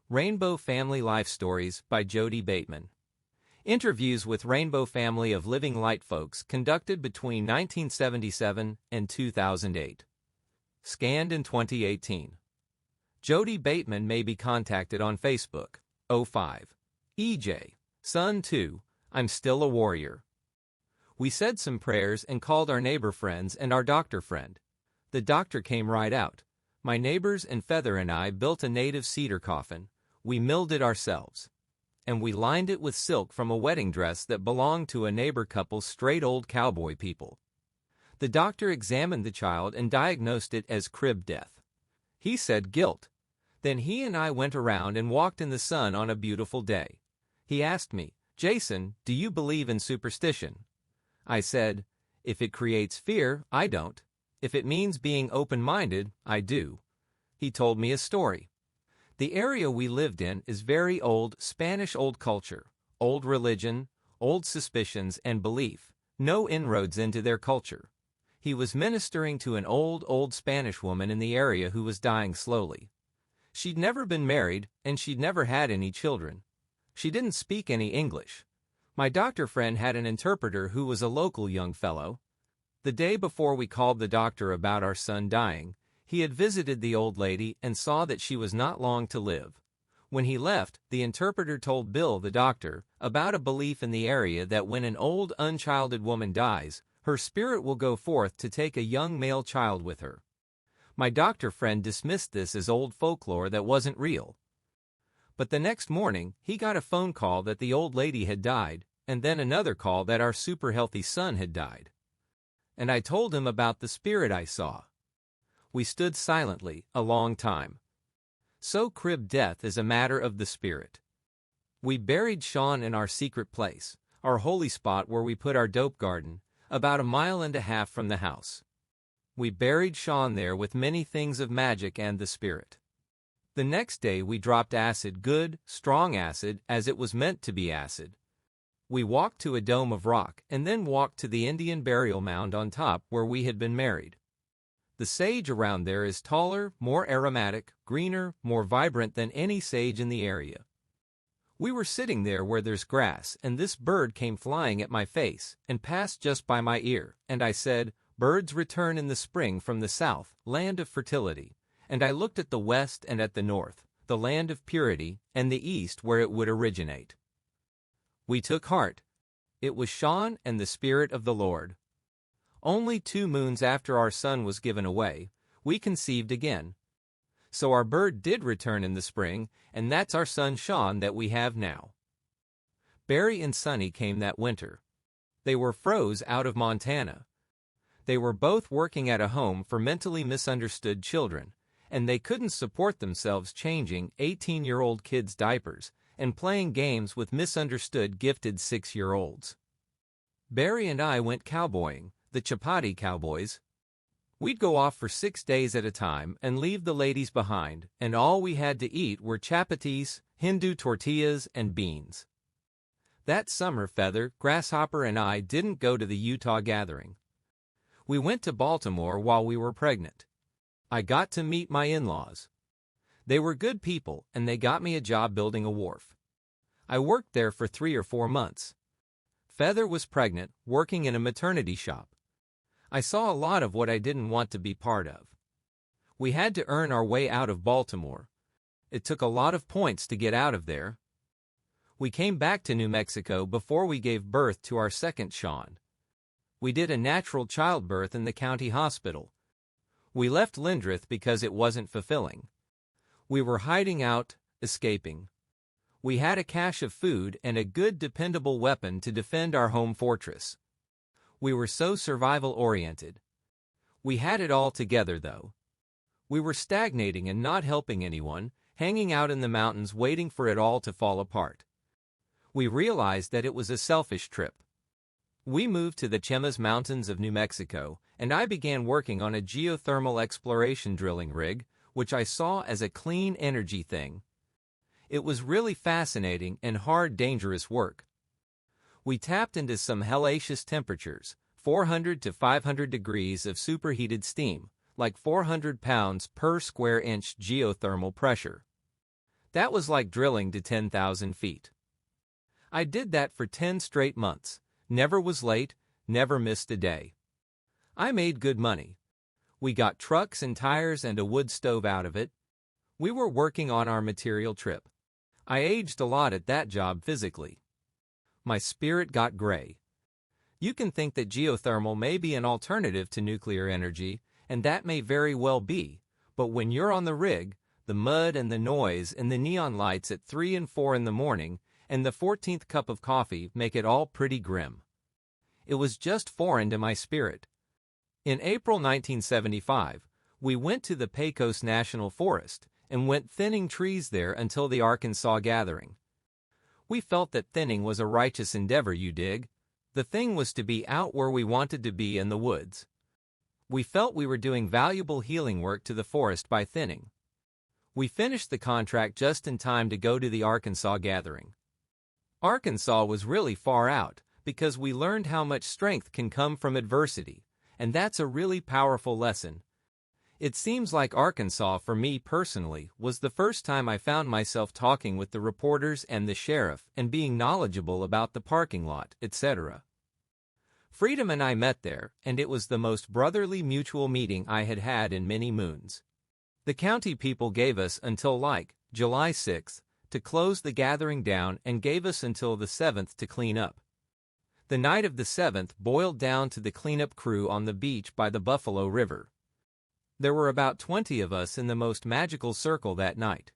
Rainbow Family Life Stories by Jodey Bateman. Interviews with Rainbow Family of Living Light folks conducted between 1977 and 2008. Scanned in 2018. Jodey Bateman may be contacted on Facebook. 05.E.JaySun2, I'm still a warrior. We said some prayers and called our neighbor friends and our doctor friend. The doctor came right out. My neighbors and Feather and I built a native cedar coffin. We milled it ourselves. And we lined it with silk from a wedding dress that belonged to a neighbor couple's straight old cowboy people. The doctor examined the child and diagnosed it as crib death. He said guilt. Then he and I went around and walked in the sun on a beautiful day. He asked me, "Jaysun, do you believe in superstition?" I said, "If it creates fear, I don't. If it means being open-minded, I do." He told me a story. The area we lived in is very old Spanish old culture, old religion, old suspicions and belief, no inroads into their culture. He was ministering to an old Spanish woman in the area who was dying slowly. She'd never been married and she'd never had any children. She didn't speak any English. My doctor friend had an interpreter who was a local young fellow. The day before we called the doctor about our son dying, he had visited the old lady and saw that she was not long to live. When he left, the interpreter told Bill, the doctor, about a belief in the area that when an old unchilded woman dies, her spirit will go forth to take a young male child with her. My doctor friend dismissed this as old folklore that wasn't real. But the next morning, he got a phone call that the old lady had died, and then another call that our super healthy son had died. And I told him about the spirit I saw. We stood silently a long time. So crib death is a matter of the spirit. We buried Shawn in our secret place, our holy spot where we put our dope garden, about 1.5 miles from the house. We buried Shawn there with many things of magic and the spirit. The next day we dropped acid, good, strong acid, as it was meant to be acid. We walked to a dome of rock and then walked to the Indian burial mound on top where we had been married. The sage around there is taller, more aromatic, greener, more vibrant than any sage in the area. We were sitting there where there's grass and this bird came flying at my face and passed just by my ear, and I said, "Birds return in the spring from the south, land of fertility." And I looked at the west and at the north, the land of purity, and the east where it would originate. We took heart. It was Shawn and the Spirit of the Lord. Only 2 moons after our son was given away, we conceived again. So our bird did return in the spring, and that's our son Shawn that we have now. Barry and Sonny came that winter. They were froze out of Montana. They were both working at a home for mentally misunderstood children, and they couldn't support themselves changing 18-year-old kids' diapers and playing games with misunderstood gifted 6-year-olds. Barry and I went cowboying, the Chapati Cowboys. We'd go off for 6 days at a time and leave the ladies behind, and all we had to eat were chapatis, Hindu tortillas, and beans. That summer, Feather, Grasshopper, and I didn't go to the Utah gathering. We went to Baltimore while we were pregnant. I got to meet my in-laws. They were good people, and they got me a job building a wharf. I worked there for 3 or 4 months. Feather was pregnant, working in a maternity shop. I saw a lot of what I didn't want to be part of. We had to earn our way out of Baltimore. It took a lot of points to get out of there. We came back to New Mexico before we gave birth to our second Shawn. We did a natural childbirth in the county hospital. We left Lindrith because it wasn't fulfilling. We were hiding out, escaping. We had a cache of food and a good dependable weapon to defend our home fortress. We were so survival-oriented. We had it all together, though. We were stagnating and not helping anyone, hanging out in the mountains waiting for it all to fall apart. We realized that it was a selfish trip. We moved to the Chemas Mountains of New Mexico, and I began working on a geothermal exploration drilling rig, which I saw as a clean energy thing. It was really fascinating and hard, dangerous work. We tapped into some hellacious temperatures, 400 to 500 degrees of superheated steam, like 400 pounds per square inch geothermal pressure. That was like drilling to 10,000 feet. I did that for 10 straight months, never was late, never missed a day. I made good money. We got trucks and tires and a wood stove out of it. We were working on our material trip. I aged a lot at that job physically. My spirit got gray. You can think that geothermal may be an alternative to nuclear energy, and that may very well be, but when you're on the rig, the mud and the noise and the neon lights at 3 and 4 in the morning and the 14th cup of coffee make it all pretty grim. It was just foreign to my spirit. In April 1975, we went to the Pecos National Forest and went thinning trees there until the Arkansas Gathering. We felt that thinning was a righteous endeavor, you dig. The thing was to be out where we wanted to be in the woods. We felt we were doing valuable healing work to the forest by thinning. We finished the contract just in time to go to the Arkansas Gathering. Arkansas was really far out because we learned how much strength can come from adversity, and that's a really powerful lesson. It seems like Arkansas, for me personally, was the first time I found myself talking with the reporters and the sheriff and being knowledgeable about the parking lot, etc. Freedom and I met there, and it was the most brotherly mutual meeting I had had in many moons. The county people gave us until July 6th to close the gathering down and gave us until the 7th to clean up. The night of the 7th boiled down to the cleanup crew on the beach by the Buffalo River. There were about 20 of us in the most magical circle that night.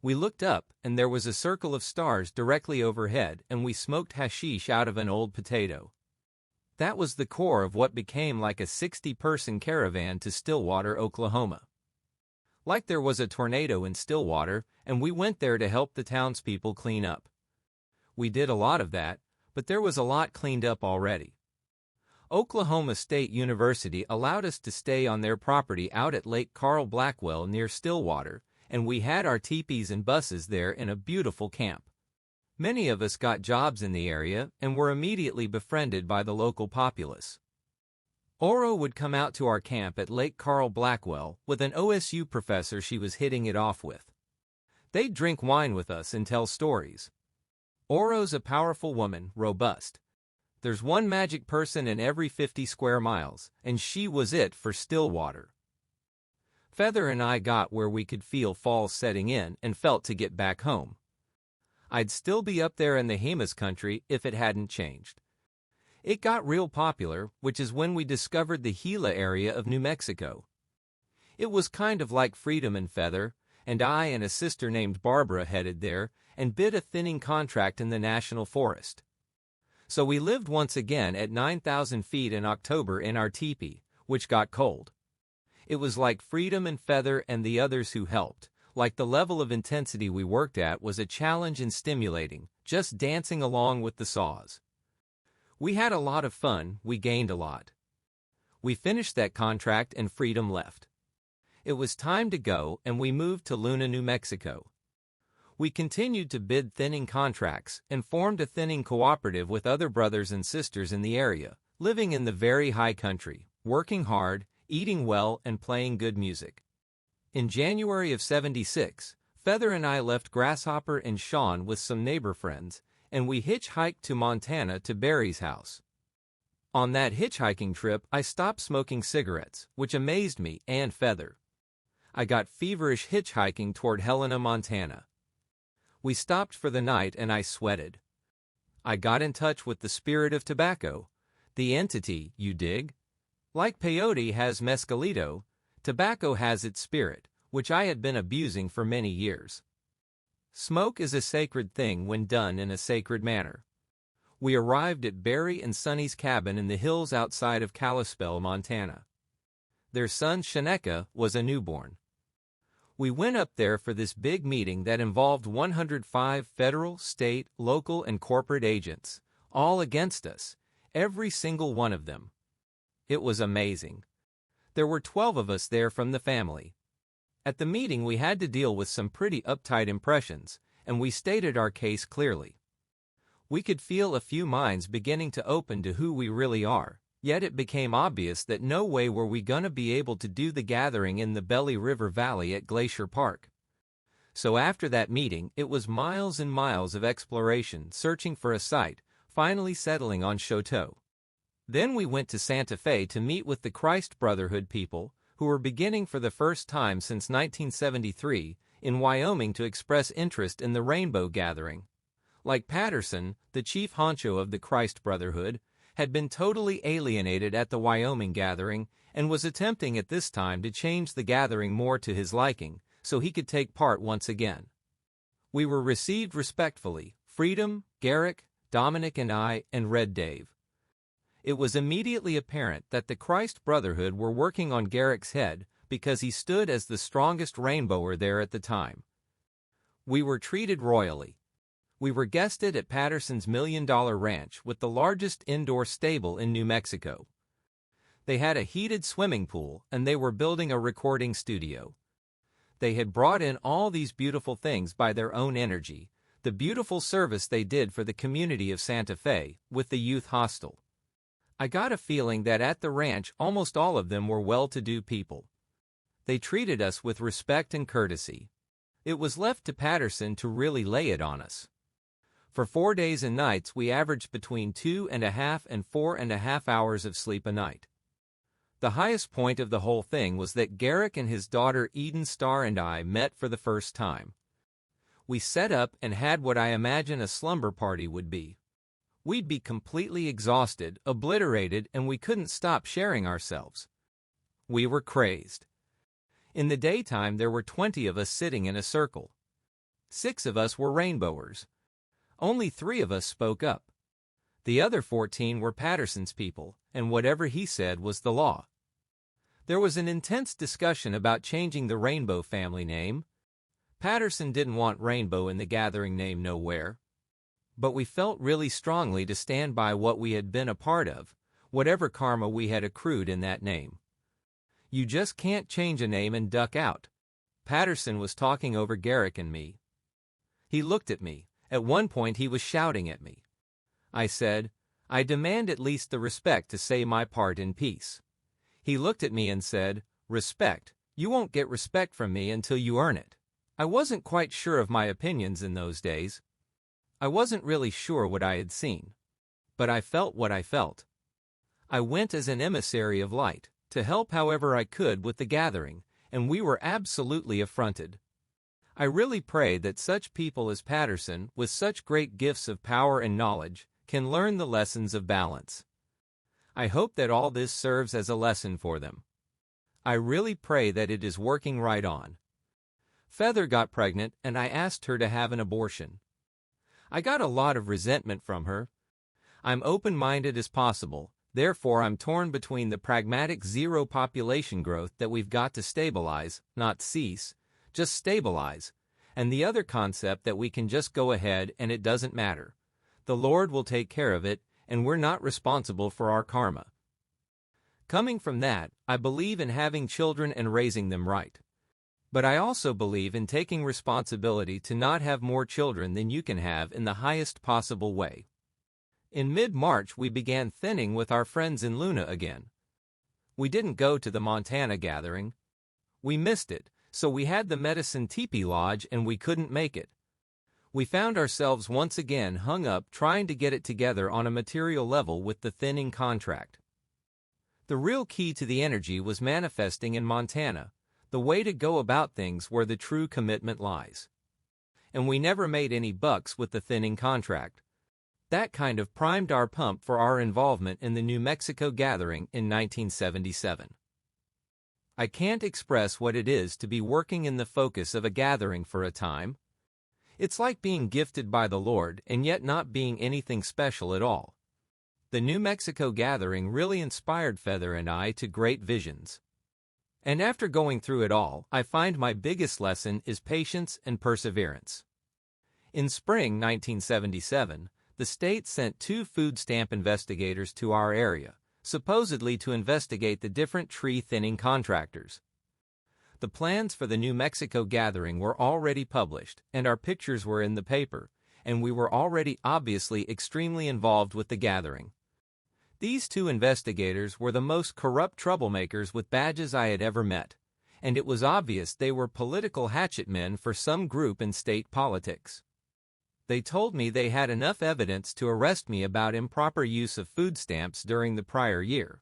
We looked up, and there was a circle of stars directly overhead, and we smoked hashish out of an old potato. That was the core of what became like a 60-person caravan to Stillwater, Oklahoma. Like there was a tornado in Stillwater, and we went there to help the townspeople clean up. We did a lot of that, but there was a lot cleaned up already. Oklahoma State University allowed us to stay on their property out at Lake Carl Blackwell near Stillwater, and we had our teepees and buses there in a beautiful camp. Many of us got jobs in the area and were immediately befriended by the local populace. Oro would come out to our camp at Lake Carl Blackwell with an OSU professor she was hitting it off with. They'd drink wine with us and tell stories. Oro's a powerful woman, robust. There's one magic person in every 50 square miles, and she was it for Stillwater. Feather and I got where we could feel fall setting in and felt to get back home. I'd still be up there in the Jemez country if it hadn't changed. It got real popular, which is when we discovered the Gila area of New Mexico. It was kind of like Freedom and Feather, and I and a sister named Barbara headed there and bid a thinning contract in the National Forest. So we lived once again at 9,000 feet in October in our teepee, which got cold. It was like Freedom and Feather and the others who helped, like the level of intensity we worked at was a challenge and stimulating, just dancing along with the saws. We had a lot of fun, we gained a lot. We finished that contract and Freedom left. It was time to go and we moved to Luna, New Mexico. We continued to bid thinning contracts and formed a thinning cooperative with other brothers and sisters in the area, living in the very high country, working hard, eating well, and playing good music. In January of '76, Feather and I left Grasshopper and Shawn with some neighbor friends, and we hitchhiked to Montana to Barry's house. On that hitchhiking trip, I stopped smoking cigarettes, which amazed me and Feather. I got feverish hitchhiking toward Helena, Montana. We stopped for the night and I sweated. I got in touch with the spirit of tobacco, the entity, you dig? Like peyote has mescalito, tobacco has its spirit, which I had been abusing for many years. Smoke is a sacred thing when done in a sacred manner. We arrived at Barry and Sonny's cabin in the hills outside of Kalispell, Montana. Their son Shaneka was a newborn. We went up there for this big meeting that involved 105 federal, state, local, and corporate agents, all against us, every single one of them. It was amazing. There were 12 of us there from the family. At the meeting we had to deal with some pretty uptight impressions, and we stated our case clearly. We could feel a few minds beginning to open to who we really are, yet it became obvious that no way were we gonna be able to do the gathering in the Belly River Valley at Glacier Park. So after that meeting, it was miles and miles of exploration, searching for a site, finally settling on Choteau. Then we went to Santa Fe to meet with the Christ Brotherhood people, who were beginning for the first time since 1973 in Wyoming to express interest in the Rainbow Gathering. Like Patterson, the chief honcho of the Christ Brotherhood, had been totally alienated at the Wyoming gathering and was attempting at this time to change the gathering more to his liking, so he could take part once again. We were received respectfully, Freedom, Garrick, Dominic and I, and Red Dave. It was immediately apparent that the Christ Brotherhood were working on Garrick's head because he stood as the strongest rainbower there at the time. We were treated royally. We were guested at Patterson's $1 million ranch with the largest indoor stable in New Mexico. They had a heated swimming pool and they were building a recording studio. They had brought in all these beautiful things by their own energy, the beautiful service they did for the community of Santa Fe with the youth hostel. I got a feeling that at the ranch almost all of them were well-to-do people. They treated us with respect and courtesy. It was left to Patterson to really lay it on us. For 4 days and nights we averaged between 2.5 and 4.5 hours of sleep a night. The highest point of the whole thing was that Garrick and his daughter Eden Starr and I met for the first time. We set up and had what I imagine a slumber party would be. We'd be completely exhausted, obliterated, and we couldn't stop sharing ourselves. We were crazed. In the daytime there were 20 of us sitting in a circle. 6 of us were rainbowers. Only 3 of us spoke up. The other 14 were Patterson's people, and whatever he said was the law. There was an intense discussion about changing the Rainbow family name. Patterson didn't want Rainbow in the gathering name nowhere. But we felt really strongly to stand by what we had been a part of, whatever karma we had accrued in that name. You just can't change a name and duck out. Patterson was talking over Garrick and me. He looked at me. At one point he was shouting at me. I said, I demand at least the respect to say my part in peace. He looked at me and said, respect? You won't get respect from me until you earn it. I wasn't quite sure of my opinions in those days. I wasn't really sure what I had seen. But I felt what I felt. I went as an emissary of light, to help however I could with the gathering, and we were absolutely affronted. I really pray that such people as Patterson, with such great gifts of power and knowledge, can learn the lessons of balance. I hope that all this serves as a lesson for them. I really pray that it is working right on. Feather got pregnant and I asked her to have an abortion. I got a lot of resentment from her. I'm open-minded as possible, therefore I'm torn between the pragmatic zero population growth that we've got to stabilize, not cease, just stabilize, and the other concept that we can just go ahead and it doesn't matter. The Lord will take care of it, and we're not responsible for our karma. Coming from that, I believe in having children and raising them right. But I also believe in taking responsibility to not have more children than you can have in the highest possible way. In mid-March we began thinning with our friends in Luna again. We didn't go to the Montana gathering. We missed it, so we had the Medicine Teepee Lodge and we couldn't make it. We found ourselves once again hung up trying to get it together on a material level with the thinning contract. The real key to the energy was manifesting in Montana, the way to go about things where the true commitment lies. And we never made any bucks with the thinning contract. That kind of primed our pump for our involvement in the New Mexico gathering in 1977. I can't express what it is to be working in the focus of a gathering for a time. It's like being gifted by the Lord and yet not being anything special at all. The New Mexico gathering really inspired Feather and I to great visions. And after going through it all, I find my biggest lesson is patience and perseverance. In spring 1977, the state sent 2 food stamp investigators to our area, supposedly to investigate the different tree thinning contractors. The plans for the New Mexico gathering were already published, and our pictures were in the paper, and we were already obviously extremely involved with the gathering. These 2 investigators were the most corrupt troublemakers with badges I had ever met, and it was obvious they were political hatchet men for some group in state politics. They told me they had enough evidence to arrest me about improper use of food stamps during the prior year.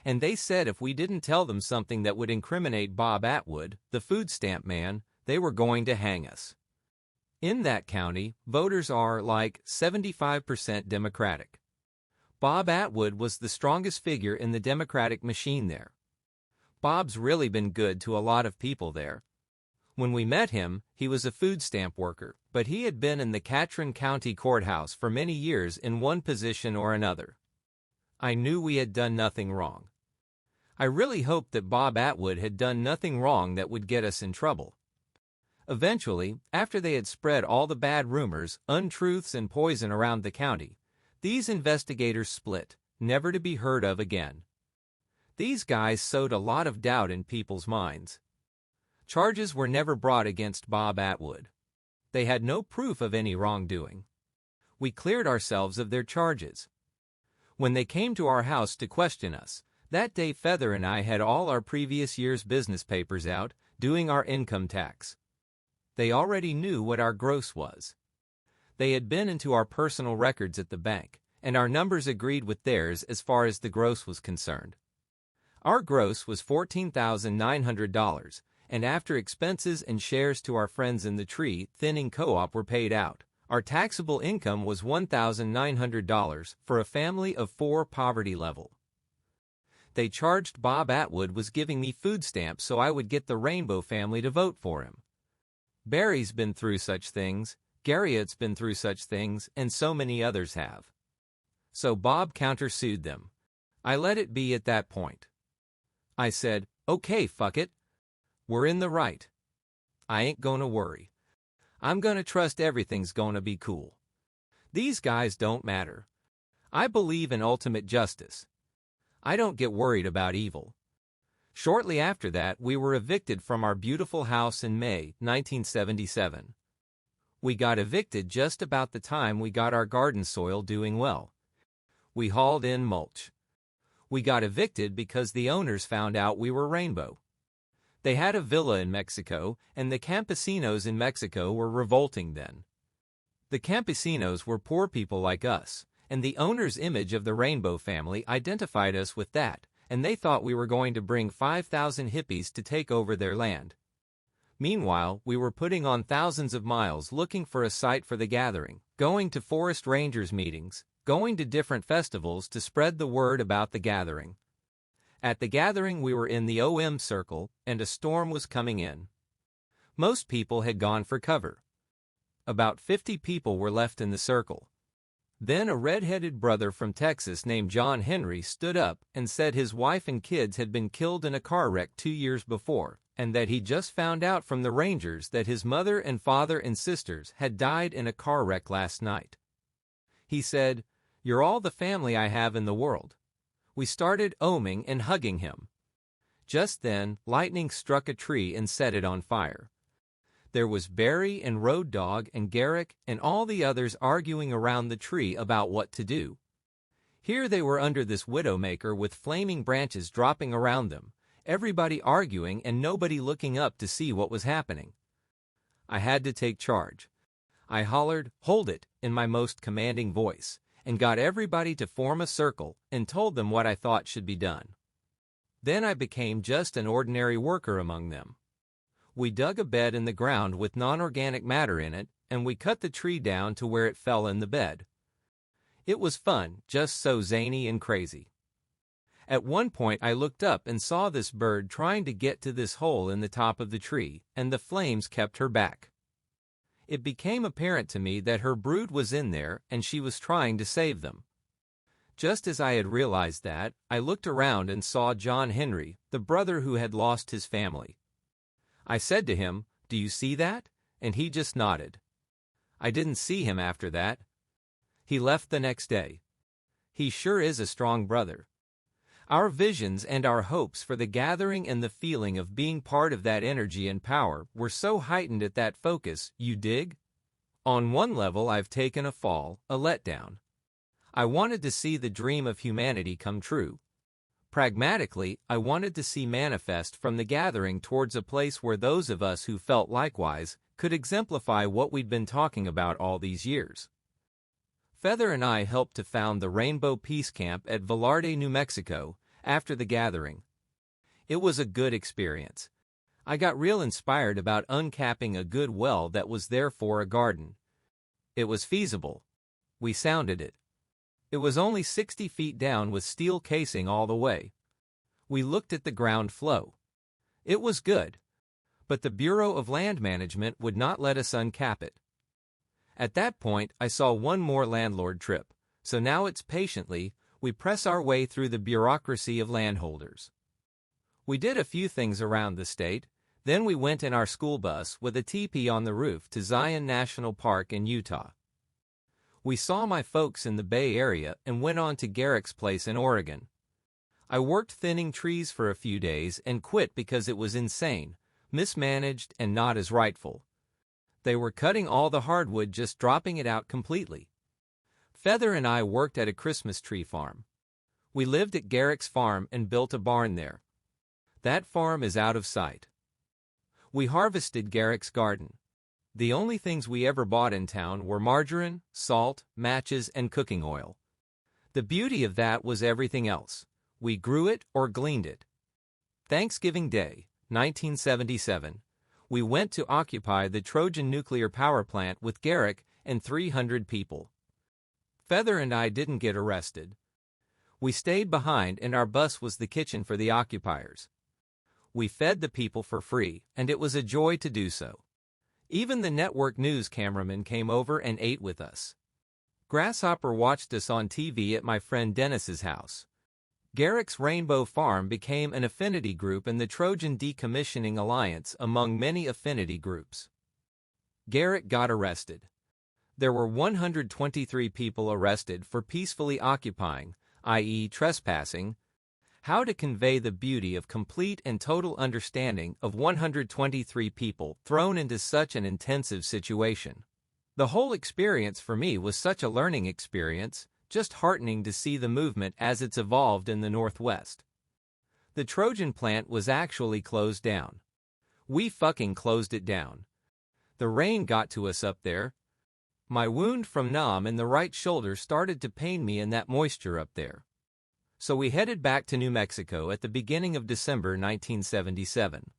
And they said if we didn't tell them something that would incriminate Bob Atwood, the food stamp man, they were going to hang us. In that county, voters are like 75% Democratic. Bob Atwood was the strongest figure in the Democratic machine there. Bob's really been good to a lot of people there. When we met him, he was a food stamp worker, but he had been in the Catron County Courthouse for many years in one position or another. I knew we had done nothing wrong. I really hoped that Bob Atwood had done nothing wrong that would get us in trouble. Eventually, after they had spread all the bad rumors, untruths, and poison around the county, these investigators split, never to be heard of again. These guys sowed a lot of doubt in people's minds. Charges were never brought against Bob Atwood. They had no proof of any wrongdoing. We cleared ourselves of their charges. When they came to our house to question us, that day Feather and I had all our previous year's business papers out, doing our income tax. They already knew what our gross was. They had been into our personal records at the bank, and our numbers agreed with theirs as far as the gross was concerned. Our gross was $14,900, and after expenses and shares to our friends in the tree thinning co-op were paid out, our taxable income was $1,900 for a family of 4 poverty level. They charged Bob Atwood was giving me food stamps so I would get the Rainbow family to vote for him. Barry's been through such things, Garriott's been through such things, and so many others have. So Bob countersued them. I let it be at that point. I said, okay, fuck it. We're in the right. I ain't gonna worry. I'm gonna trust everything's gonna be cool. These guys don't matter. I believe in ultimate justice. I don't get worried about evil. Shortly after that, we were evicted from our beautiful house in May 1977. We got evicted just about the time we got our garden soil doing well. We hauled in mulch. We got evicted because the owners found out we were Rainbow. They had a villa in Mexico, and the campesinos in Mexico were revolting then. The campesinos were poor people like us, and the owner's image of the Rainbow family identified us with that, and they thought we were going to bring 5,000 hippies to take over their land. Meanwhile, we were putting on thousands of miles looking for a site for the gathering, going to forest rangers meetings, going to different festivals to spread the word about the gathering. At the gathering we were in the OM circle, and a storm was coming in. Most people had gone for cover. About 50 people were left in the circle. Then a red-headed brother from Texas named John Henry stood up and said his wife and kids had been killed in a car wreck 2 years before, and that he just found out from the rangers that his mother and father and sisters had died in a car wreck last night. He said, "You're all the family I have in the world." We started ohming and hugging him. Just then, lightning struck a tree and set it on fire. There was Barry and Road Dog and Garrick and all the others arguing around the tree about what to do. Here they were under this widowmaker with flaming branches dropping around them, everybody arguing and nobody looking up to see what was happening. I had to take charge. I hollered, "Hold it," in my most commanding voice, and got everybody to form a circle and told them what I thought should be done. Then I became just an ordinary worker among them. We dug a bed in the ground with non-organic matter in it, and we cut the tree down to where it fell in the bed. It was fun, just so zany and crazy. At one point I looked up and saw this bird trying to get to this hole in the top of the tree, and the flames kept her back. It became apparent to me that her brood was in there and she was trying to save them. Just as I had realized that, I looked around and saw John Henry, the brother who had lost his family. I said to him, "Do you see that?" And he just nodded. I didn't see him after that. He left the next day. He sure is a strong brother. Our visions and our hopes for the gathering and the feeling of being part of that energy and power were so heightened at that focus, you dig? On one level I've taken a fall, a letdown. I wanted to see the dream of humanity come true. Pragmatically, I wanted to see manifest from the gathering towards a place where those of us who felt likewise could exemplify what we'd been talking about all these years. Feather and I helped to found the Rainbow Peace Camp at Velarde, New Mexico, after the gathering. It was a good experience. I got real inspired about uncapping a good well that was there for a garden. It was feasible. We sounded it. It was only 60 feet down with steel casing all the way. We looked at the ground flow. It was good. But the Bureau of Land Management would not let us uncap it. At that point, I saw one more landlord trip, so now it's patiently, we press our way through the bureaucracy of landholders. We did a few things around the state, then we went in our school bus with a teepee on the roof to Zion National Park in Utah. We saw my folks in the Bay Area and went on to Garrick's place in Oregon. I worked thinning trees for a few days and quit because it was insane, mismanaged, and not as rightful. They were cutting all the hardwood, just dropping it out completely. Feather and I worked at a Christmas tree farm. We lived at Garrick's farm and built a barn there. That farm is out of sight. We harvested Garrick's garden. The only things we ever bought in town were margarine, salt, matches, and cooking oil. The beauty of that was everything else. We grew it or gleaned it. Thanksgiving Day, 1977, we went to occupy the Trojan nuclear power plant with Garrick and 300 people. Feather and I didn't get arrested. We stayed behind and our bus was the kitchen for the occupiers. We fed the people for free, and it was a joy to do so. Even the network news cameraman came over and ate with us. Grasshopper watched us on TV at my friend Dennis's house. Garrick's Rainbow Farm became an affinity group in the Trojan Decommissioning Alliance among many affinity groups. Garrick got arrested. There were 123 people arrested for peacefully occupying, i.e. trespassing. How to convey the beauty of complete and total understanding of 123 people thrown into such an intensive situation. The whole experience for me was such a learning experience, just heartening to see the movement as it's evolved in the Northwest. The Trojan plant was actually closed down. We fucking closed it down. The rain got to us up there. My wound from Nam in the right shoulder started to pain me in that moisture up there. So we headed back to New Mexico at the beginning of December 1977.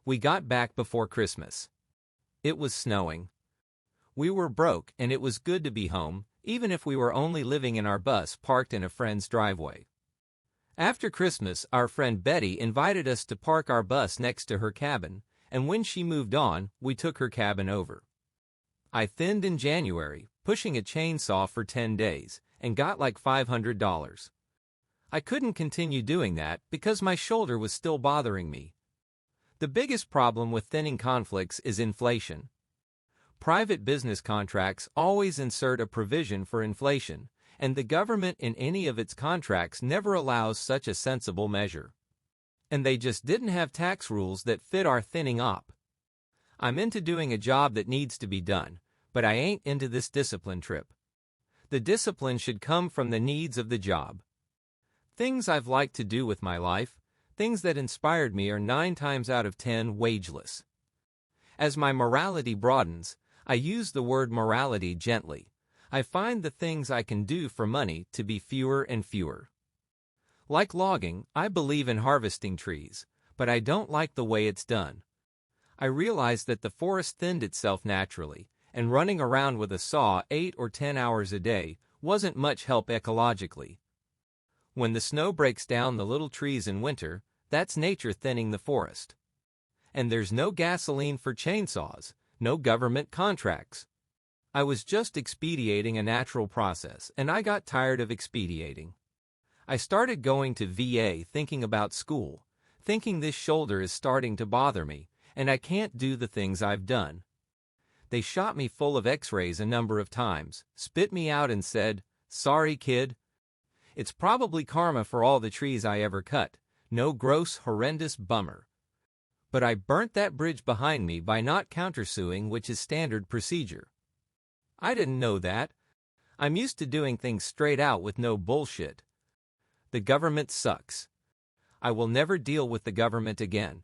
We got back before Christmas. It was snowing. We were broke and it was good to be home, even if we were only living in our bus parked in a friend's driveway. After Christmas, our friend Betty invited us to park our bus next to her cabin, and when she moved on, we took her cabin over. I thinned in January, pushing a chainsaw for 10 days, and got like $500. I couldn't continue doing that because my shoulder was still bothering me. The biggest problem with thinning conflicts is inflation. Private business contracts always insert a provision for inflation, and the government in any of its contracts never allows such a sensible measure. And they just didn't have tax rules that fit our thinning op. I'm into doing a job that needs to be done, but I ain't into this discipline trip. The discipline should come from the needs of the job. Things I've liked to do with my life, things that inspired me, are 9 times out of 10 wageless. As my morality broadens, I use the word morality gently. I find the things I can do for money to be fewer and fewer. Like logging, I believe in harvesting trees, but I don't like the way it's done. I realized that the forest thinned itself naturally, and running around with a saw 8 or 10 hours a day wasn't much help ecologically. When the snow breaks down the little trees in winter, that's nature thinning the forest. And there's no gasoline for chainsaws, no government contracts. I was just expediting a natural process, and I got tired of expediting. I started going to VA thinking about school, thinking this shoulder is starting to bother me, and I can't do the things I've done. They shot me full of x-rays a number of times, spit me out and said, "Sorry, kid. It's probably karma for all the trees I ever cut. No gross, horrendous bummer." But I burnt that bridge behind me by not countersuing, which is standard procedure. I didn't know that. I'm used to doing things straight out with no bullshit. The government sucks. I will never deal with the government again.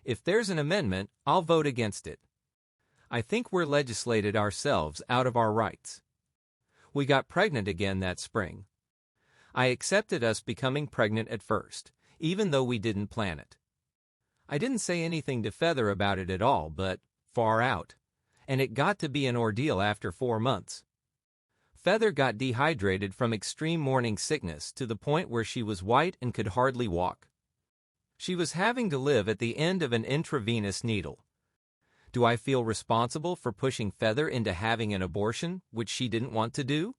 If there's an amendment, I'll vote against it. I think we're legislated ourselves out of our rights. We got pregnant again that spring. I accepted us becoming pregnant at first, even though we didn't plan it. I didn't say anything to Feather about it at all, but far out. And it got to be an ordeal after 4 months. Feather got dehydrated from extreme morning sickness to the point where she was white and could hardly walk. She was having to live at the end of an intravenous needle. Do I feel responsible for pushing Feather into having an abortion, which she didn't want to do?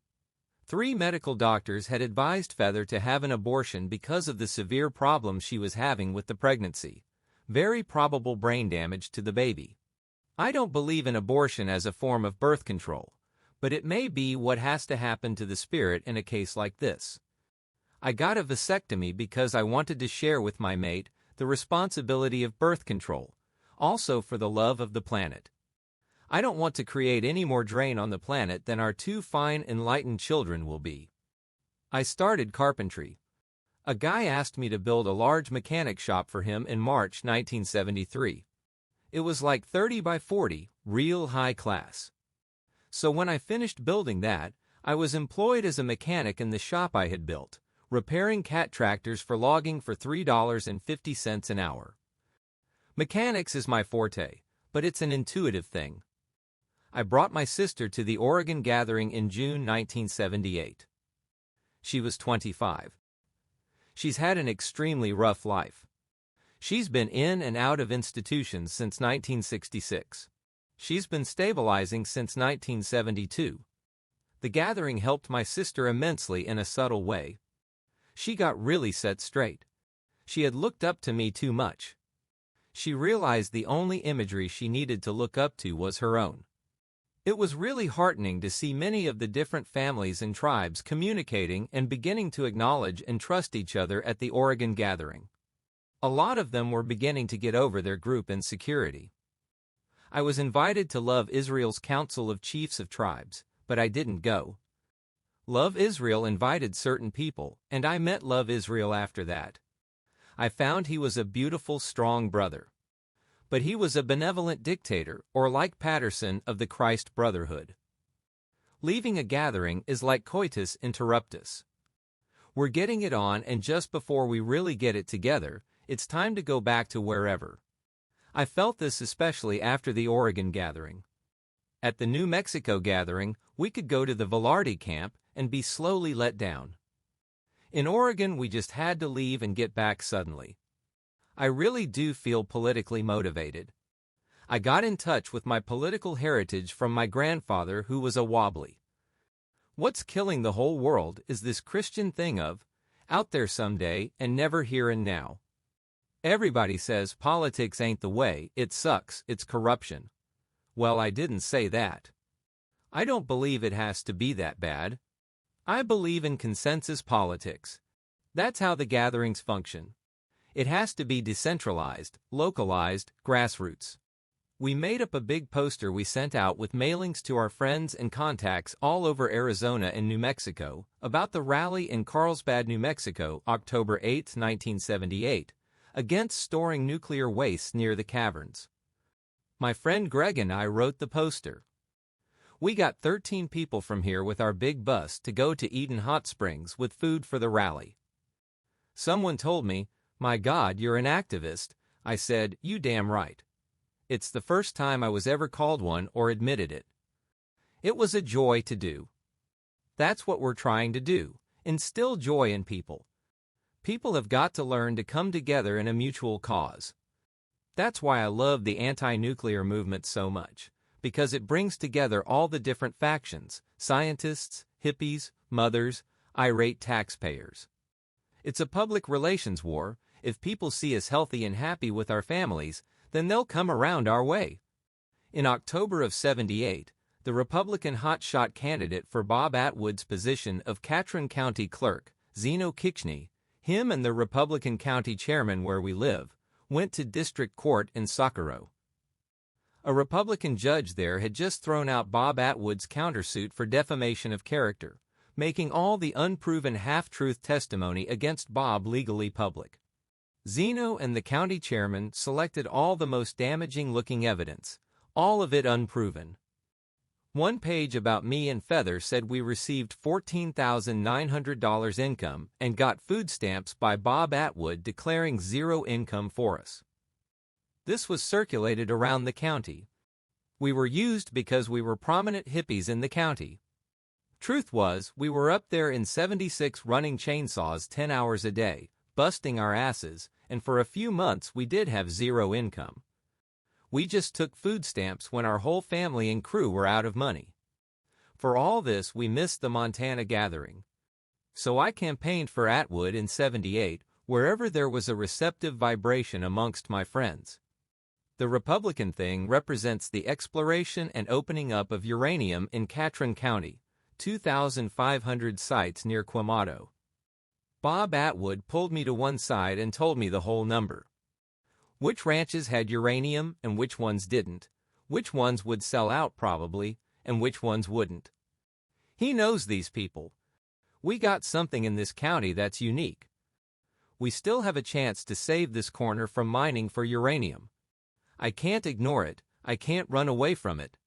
3 medical doctors had advised Feather to have an abortion because of the severe problems she was having with the pregnancy. Very probable brain damage to the baby. I don't believe in abortion as a form of birth control, but it may be what has to happen to the spirit in a case like this. I got a vasectomy because I wanted to share with my mate the responsibility of birth control, also for the love of the planet. I don't want to create any more drain on the planet than our 2 fine, enlightened children will be. I started carpentry. A guy asked me to build a large mechanic shop for him in March 1973. It was like 30 by 40, real high class. So when I finished building that, I was employed as a mechanic in the shop I had built, repairing cat tractors for logging for $3.50 an hour. Mechanics is my forte, but it's an intuitive thing. I brought my sister to the Oregon Gathering in June 1978. She was 25. She's had an extremely rough life. She's been in and out of institutions since 1966. She's been stabilizing since 1972. The gathering helped my sister immensely in a subtle way. She got really set straight. She had looked up to me too much. She realized the only imagery she needed to look up to was her own. It was really heartening to see many of the different families and tribes communicating and beginning to acknowledge and trust each other at the Oregon Gathering. A lot of them were beginning to get over their group insecurity. I was invited to Love Israel's Council of Chiefs of Tribes, but I didn't go. Love Israel invited certain people, and I met Love Israel after that. I found he was a beautiful, strong brother. But he was a benevolent dictator, or like Patterson of the Christ Brotherhood. Leaving a gathering is like coitus interruptus. We're getting it on, and just before we really get it together, it's time to go back to wherever. I felt this especially after the Oregon Gathering. At the New Mexico Gathering, we could go to the Velarde camp and be slowly let down. In Oregon, we just had to leave and get back suddenly. I really do feel politically motivated. I got in touch with my political heritage from my grandfather, who was a wobbly. What's killing the whole world is this Christian thing of, out there someday and never here and now. Everybody says politics ain't the way, it sucks, it's corruption. Well, I didn't say that. I don't believe it has to be that bad. I believe in consensus politics. That's how the gatherings function. It has to be decentralized, localized, grassroots. We made up a big poster we sent out with mailings to our friends and contacts all over Arizona and New Mexico about the rally in Carlsbad, New Mexico, October 8, 1978, against storing nuclear waste near the caverns. My friend Greg and I wrote the poster. We got 13 people from here with our big bus to go to Eden Hot Springs with food for the rally. Someone told me, "My God, you're an activist." I said, "You damn right." It's the first time I was ever called one or admitted it. It was a joy to do. That's what we're trying to do, instill joy in people. People have got to learn to come together in a mutual cause. That's why I love the anti-nuclear movement so much, because it brings together all the different factions, scientists, hippies, mothers, irate taxpayers. It's a public relations war. If people see us healthy and happy with our families, then they'll come around our way. In October of '78, the Republican hotshot candidate for Bob Atwood's position of Catron County Clerk, Zeno Kitchney, him and the Republican county chairman where we live, went to district court in Socorro. A Republican judge there had just thrown out Bob Atwood's countersuit for defamation of character, making all the unproven half-truth testimony against Bob legally public. Zeno and the county chairman selected all the most damaging-looking evidence, all of it unproven. One page about me and Feather said we received $14,900 income and got food stamps by Bob Atwood declaring zero income for us. This was circulated around the county. We were used because we were prominent hippies in the county. Truth was, we were up there in 76 running chainsaws 10 hours a day, busting our asses, and for a few months we did have zero income. We just took food stamps when our whole family and crew were out of money. For all this, we missed the Montana gathering. So I campaigned for Atwood in '78, wherever there was a receptive vibration amongst my friends. The Republican thing represents the exploration and opening up of uranium in Catron County, 2,500 sites near Quemato. Bob Atwood pulled me to one side and told me the whole number. Which ranches had uranium and which ones didn't, which ones would sell out probably, and which ones wouldn't. He knows these people. We got something in this county that's unique. We still have a chance to save this corner from mining for uranium. I can't ignore it, I can't run away from it.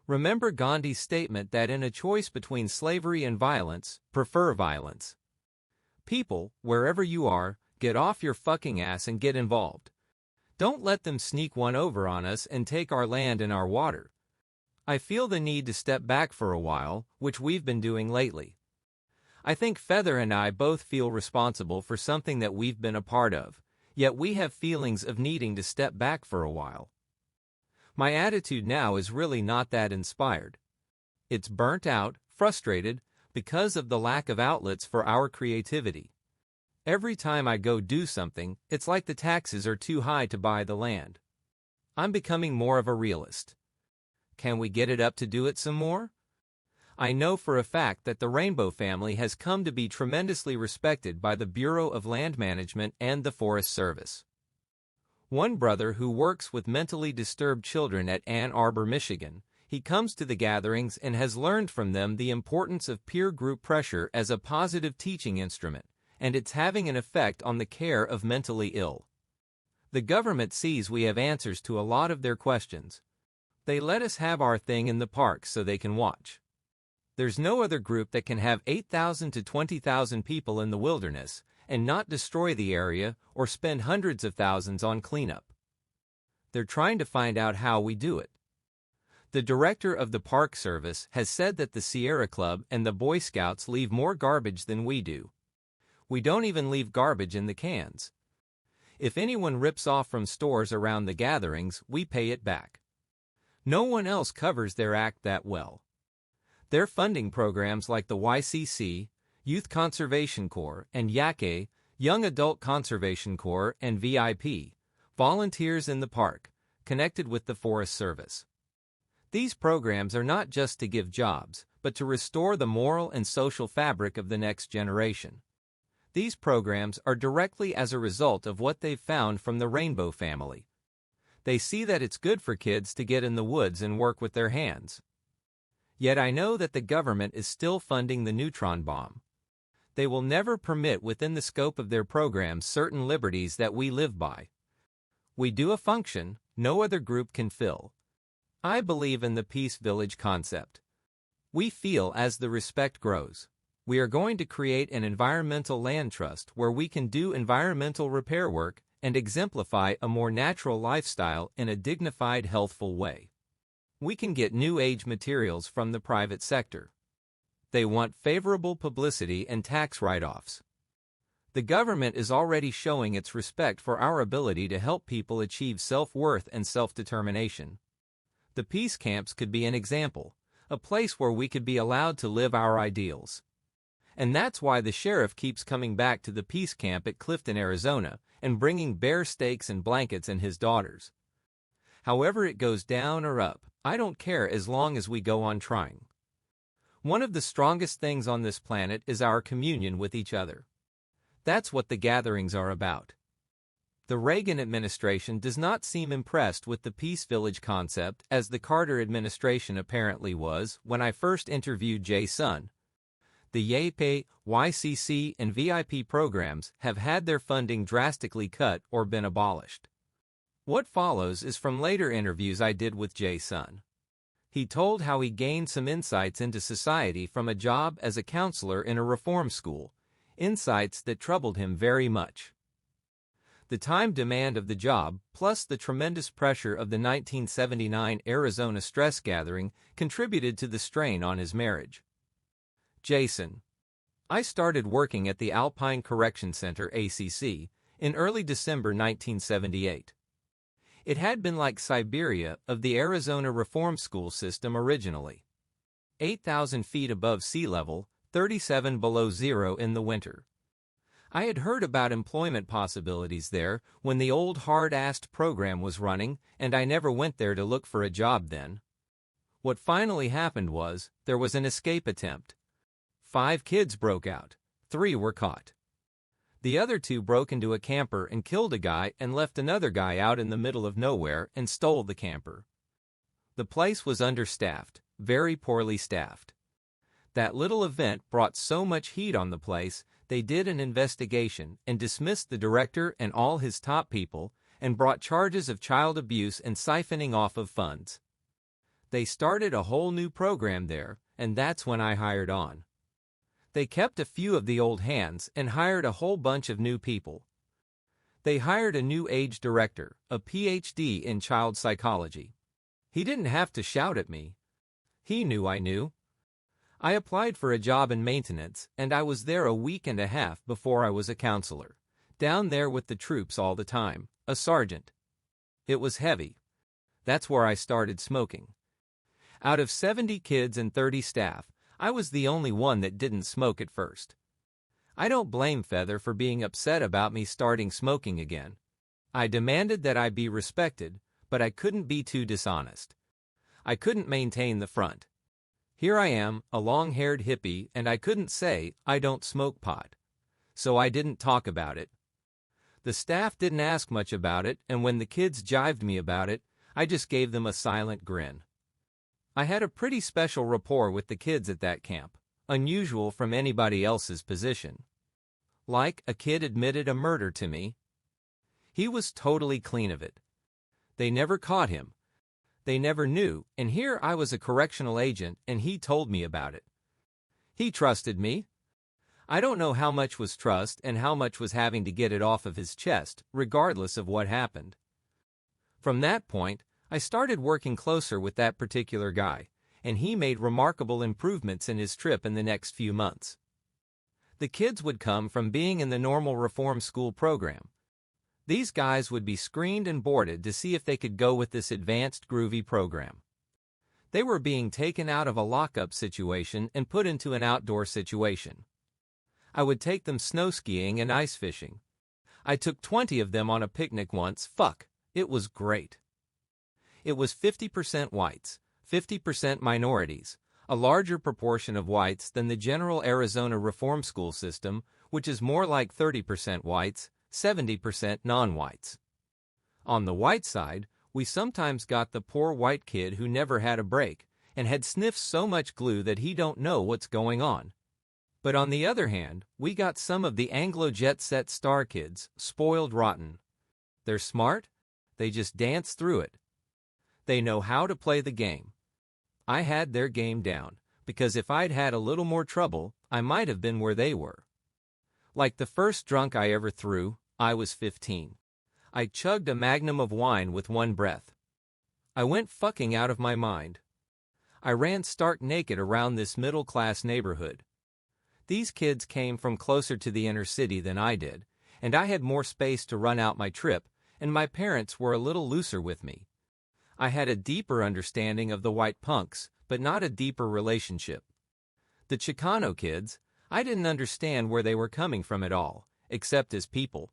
Remember Gandhi's statement that in a choice between slavery and violence, prefer violence. People, wherever you are, get off your fucking ass and get involved. Don't let them sneak one over on us and take our land and our water. I feel the need to step back for a while, which we've been doing lately. I think Feather and I both feel responsible for something that we've been a part of, yet we have feelings of needing to step back for a while. My attitude now is really not that inspired. It's burnt out, frustrated, because of the lack of outlets for our creativity. Every time I go do something, it's like the taxes are too high to buy the land. I'm becoming more of a realist. Can we get it up to do it some more? I know for a fact that the Rainbow family has come to be tremendously respected by the Bureau of Land Management and the Forest Service. One brother who works with mentally disturbed children at Ann Arbor, Michigan, he comes to the gatherings and has learned from them the importance of peer group pressure as a positive teaching instrument, and it's having an effect on the care of mentally ill. The government sees we have answers to a lot of their questions. They let us have our thing in the park so they can watch. There's no other group that can have 8,000 to 20,000 people in the wilderness and not destroy the area or spend hundreds of thousands on cleanup. They're trying to find out how we do it. The director of the Park Service has said that the Sierra Club and the Boy Scouts leave more garbage than we do. We don't even leave garbage in the cans. If anyone rips off from stores around the gatherings, we pay it back. No one else covers their act that well. They're funding programs like the YCC, Youth Conservation Corps, and YACE, Young Adult Conservation Corps, and VIP, Volunteers in the Park, connected with the Forest Service. These programs are not just to give jobs, but to restore the moral and social fabric of the next generation. These programs are directly as a result of what they've found from the Rainbow family. They see that it's good for kids to get in the woods and work with their hands. Yet I know that the government is still funding the neutron bomb. They will never permit within the scope of their programs certain liberties that we live by. We do a function no other group can fill. I believe in the Peace Village concept. We feel as the respect grows, we are going to create an environmental land trust where we can do environmental repair work and exemplify a more natural lifestyle in a dignified, healthful way. We can get new age materials from the private sector. They want favorable publicity and tax write-offs. The government is already showing its respect for our ability to help people achieve self-worth and self-determination. The peace camps could be an example, a place where we could be allowed to live our ideals. And that's why the sheriff keeps coming back to the peace camp at Clifton, Arizona, and bringing bear steaks and blankets and his daughters. However it goes down or up, I don't care as long as we go on trying. One of the strongest things on this planet is our communion with each other. That's what the gatherings are about. The Reagan administration does not seem impressed with the Peace Village concept as the Carter administration apparently was when I first interviewed Jaysun. The YPE, YCC, and VIP programs have had their funding drastically cut or been abolished. What follows is from later interviews I did with Jaysun. He told how he gained some insights into society from a job as a counselor in a reform school, insights that troubled him very much. The time demand of the job, plus the tremendous pressure of the 1979 Arizona stress gathering, contributed to the strain on his marriage. Jaysun. I started working at the Alpine Correction Center (ACC) in early December 1978. It had been like Siberia of the Arizona reform school system originally. 8,000 feet above sea level, 37 below zero in the winter. I had heard about employment possibilities there when the old hard-assed program was running, and I never went there to look for a job then. What finally happened was, there was an escape attempt. 5 kids broke out. 3 were caught. The other 2 broke into a camper and killed a guy and left another guy out in the middle of nowhere and stole the camper. The place was understaffed, very poorly staffed. That little event brought so much heat on the place, they did an investigation and dismissed the director and all his top people and brought charges of child abuse and siphoning off of funds. They started a whole new program there, and that's when I hired on. They kept a few of the old hands and hired a whole bunch of new people. They hired a new age director, a PhD in child psychology. He didn't have to shout at me. He knew I knew. I applied for a job in maintenance, and I was there a week and a half before I was a counselor, down there with the troops all the time, a sergeant. It was heavy. That's where I started smoking. Out of 70 kids and 30 staff, I was the only one that didn't smoke at first. I don't blame Feather for being upset about me starting smoking again. I demanded that I be respected, but I couldn't be too dishonest. I couldn't maintain the front. Here I am, a long-haired hippie, and I couldn't say, I don't smoke pot. So I didn't talk about it. The staff didn't ask much about it, and when the kids jived me about it, I just gave them a silent grin. I had a pretty special rapport with the kids at that camp, unusual from anybody else's position. Like, a kid admitted a murder to me. He was totally clean of it. They never caught him. They never knew, and here I was a correctional agent and he told me about it. He trusted me. I don't know how much was trust and how much was having to get it off of his chest, regardless of what happened. From that point, I started working closer with that particular guy, and he made remarkable improvements in his trip in the next few months. The kids would come from being in the normal reform school program. These guys would be screened and boarded to see if they could go with this advanced groovy program. They were being taken out of a lockup situation and put into an outdoor situation. I would take them snow skiing and ice fishing. I took 20 of them on a picnic once. It was great. It was 50% whites, 50% minorities, a larger proportion of whites than the general Arizona reform school system, which is more like 30% whites, 70% non-whites. On the white side, we sometimes got the poor white kid who never had a break and had sniffed so much glue that he don't know what's going on. But on the other hand, we got some of the Anglo jet-set star kids, spoiled rotten. They're smart, they just dance through it. They know how to play the game. I had their game down, because if I'd had a little more trouble, I might have been where they were. Like the first drunk I ever threw, I was 15. I chugged a magnum of wine with one breath. I went fucking out of my mind. I ran stark naked around this middle-class neighborhood. These kids came from closer to the inner city than I did, and I had more space to run out my trip, and my parents were a little looser with me. I had a deeper understanding of the white punks, but not a deeper relationship. The Chicano kids, I didn't understand where they were coming from at all, except as people.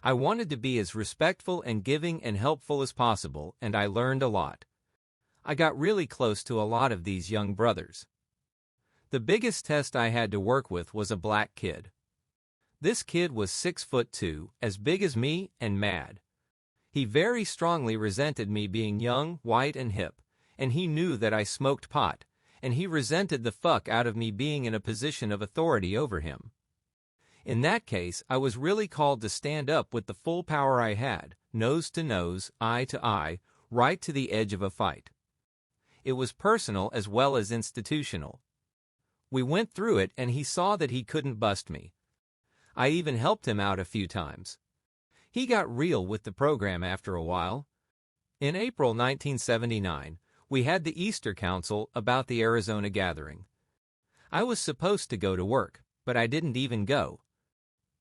I wanted to be as respectful and giving and helpful as possible, and I learned a lot. I got really close to a lot of these young brothers. The biggest test I had to work with was a black kid. This kid was 6'2", as big as me, and mad. He very strongly resented me being young, white, and hip, and he knew that I smoked pot, and he resented the fuck out of me being in a position of authority over him. In that case, I was really called to stand up with the full power I had, nose to nose, eye to eye, right to the edge of a fight. It was personal as well as institutional. We went through it and he saw that he couldn't bust me. I even helped him out a few times. He got real with the program after a while. In April 1979, we had the Easter Council about the Arizona gathering. I was supposed to go to work, but I didn't even go.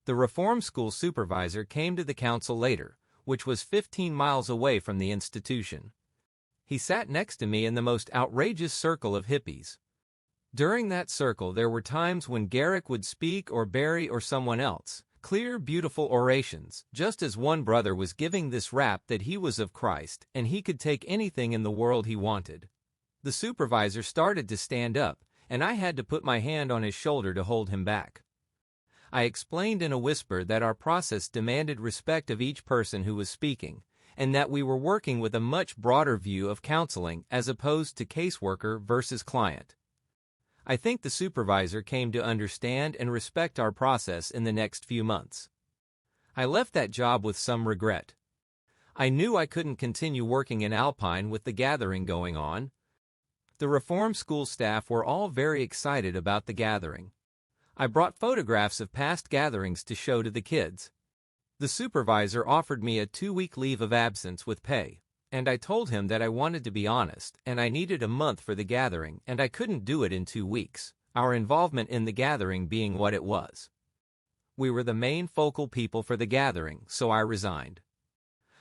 The reform school supervisor came to the council later, which was 15 miles away from the institution. He sat next to me in the most outrageous circle of hippies. During that circle there were times when Garrick would speak or Barry or someone else, clear, beautiful orations, just as one brother was giving this rap that he was of Christ and he could take anything in the world he wanted. The supervisor started to stand up, and I had to put my hand on his shoulder to hold him back. I explained in a whisper that our process demanded respect of each person who was speaking, and that we were working with a much broader view of counseling as opposed to caseworker versus client. I think the supervisor came to understand and respect our process in the next few months. I left that job with some regret. I knew I couldn't continue working in Alpine with the gathering going on. The reform school staff were all very excited about the gathering. I brought photographs of past gatherings to show to the kids. The supervisor offered me a 2-week leave of absence with pay, and I told him that I wanted to be honest and I needed a month for the gathering and I couldn't do it in 2 weeks, our involvement in the gathering being what it was. We were the main focal people for the gathering, so I resigned.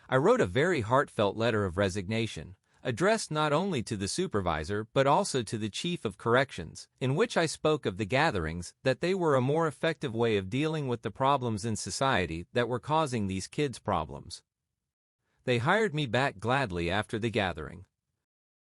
I wrote a very heartfelt letter of resignation, addressed not only to the supervisor but also to the chief of corrections, in which I spoke of the gatherings, that they were a more effective way of dealing with the problems in society that were causing these kids problems. They hired me back gladly after the gathering.